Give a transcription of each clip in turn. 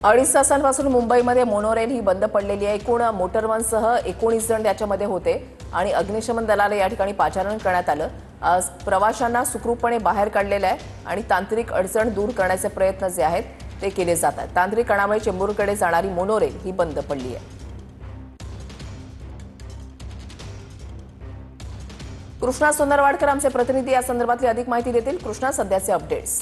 अडीच तासांपासून मुंबईमध्ये मोनोरेल ही बंद पडलेली आहे। एकूण मोटरवाहनसह 19 जण त्याच्यामध्ये होते आणि अग्निशमन दलाला या ठिकाणी पाचारण करण्यात आलं। प्रवाशांना सुखरूपपणे बाहेर काढलेलं आहे आणि तांत्रिक अडचण दूर करण्याचे प्रयत्न जे आहेत ते केले जात आहेत। तांत्रिक कारणामुळे चेंबूरकडे जाणारी मोनोरेल ही बंद पडली आहे। कृष्णा सोनरवाडकर आमचे प्रतिनिधी या संदर्भातली अधिक माहिती देतील। कृष्णा, सध्याचे अपडेट्स।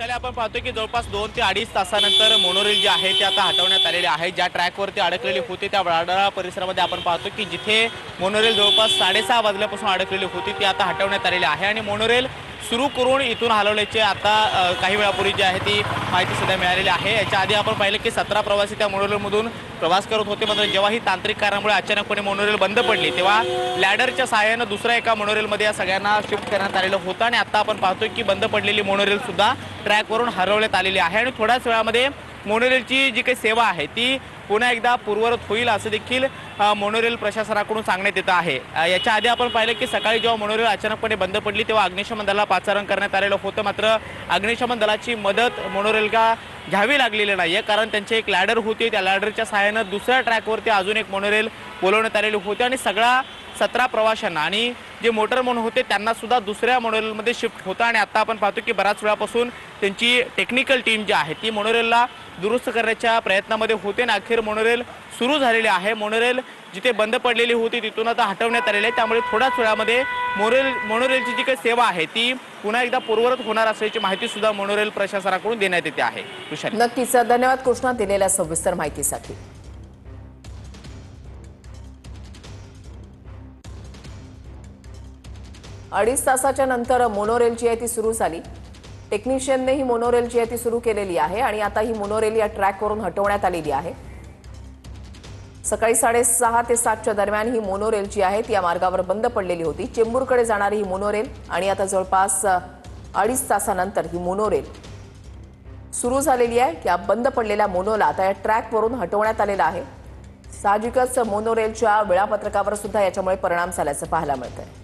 आपण पाहतोय की जवळपास 2 ते 2.5 तासानंतर मोनोरेल जे आहे ते आता हटवण्यात आलेले आहे। ज्या ट्रॅकवरती अडकलेली होती त्या वाडाळा परिसरामध्ये आपण पाहतो की जिथे मोनोरेल जवळपास 6:30 वाजल्यापासून अडकलेली होती ती आता हटवण्यात आलेली आहे आणि मोनोरेल सुरू करून इथून हलवल्याचे आता काही वेळापूर्वी जी आहे ती माहिती सध्या मिळालेली आहे। याच्या आधी आपण पाहिलं की 17 प्रवासी त्या मोनोरेलमधून प्रवास करत होते, मात्र जेव्हा ही तांत्रिक कारणामुळे अचानकपणे मोनोरेल बंद पडली तेव्हा लॅडरच्या सहाय्याने दुसऱ्या एका मोनोरेलमध्ये या सगळ्यांना शिफ्ट करण्यात आलेलं होतं आणि आता आपण पाहतोय की बंद पडलेली मोनोरेल सुद्धा ट्रॅकवरून हलवण्यात आलेली आहे आणि थोड्याच वेळामध्ये मोनोरेलची जी काही सेवा आहे ती पुन्हा एकदा पूर्ववत होईल असं देखील मोनोरेल प्रशासनाकडून सांगण्यात येत आहे। याच्या आधी आपण पाहिलं की सकाळी जेव्हा मोनोरेल अचानकपणे बंद पडली तेव्हा अग्निशमन दलाला पाचारण करण्यात आलेलं होतं, मात्र अग्निशमन दलाची मदत मोनोरेलला घ्यावी लागलेली नाहीये, कारण त्यांची एक लॅडर होती। त्या लॅडरच्या सहाय्याने दुसऱ्या ट्रॅकवरती अजून एक मोनोरेल बोलवण्यात आलेली होती आणि सगळा 17 प्रवाशांना आणि जे मोटरमन होते त्यांना सुद्धा दुसऱ्या मोनोरेलमध्ये शिफ्ट होता आणि आता आपण पाहतो की बराच वेळापासून त्यांची टेक्निकल टीम जी आहे ती मोनोरेलला दुरुस्त करण्याच्या प्रयत्नामध्ये होते आणि अखेर मोनोरेल सुरू झालेली आहे। मोनोरेल जिथे बंद पडलेली होती तिथून आता हटवण्यात आलेली आहे, त्यामुळे थोड्याच वेळामध्ये मोनोरेलची जी काही सेवा आहे ती पुन्हा एकदा पूर्ववत होणार असल्याची माहिती सुद्धा मोनोरेल प्रशासनाकडून देण्यात येते आहे। नक्कीच धन्यवाद कृष्णा दिलेल्या सविस्तर माहितीसाठी। 2.5 तासाच्या नंतर मोनोरेल जी आहे ती सुरू झाली। टेक्निशियनने ही मोनोरेल जी आहे ती सुरू केलेली आहे आणि आता ही मोनोरेल या ट्रॅकवरून हटवण्यात आलेली आहे। सकाळी 6:30 ते 7च्या दरम्यान ही मोनोरेल जी आहे ती या मार्गावर बंद पडलेली होती। चेंबूरकडे जाणारी ही मोनोरेल आणि आता जवळपास 2.5 तासानंतर ही मोनोरेल सुरू झालेली आहे। या बंद पडलेल्या मोनोला आता या ट्रॅकवरून हटवण्यात आलेला आहे। साहजिकच मोनोरेलच्या वेळापत्रकावर सुद्धा याच्यामुळे परिणाम झाल्याचं पाहायला मिळतंय।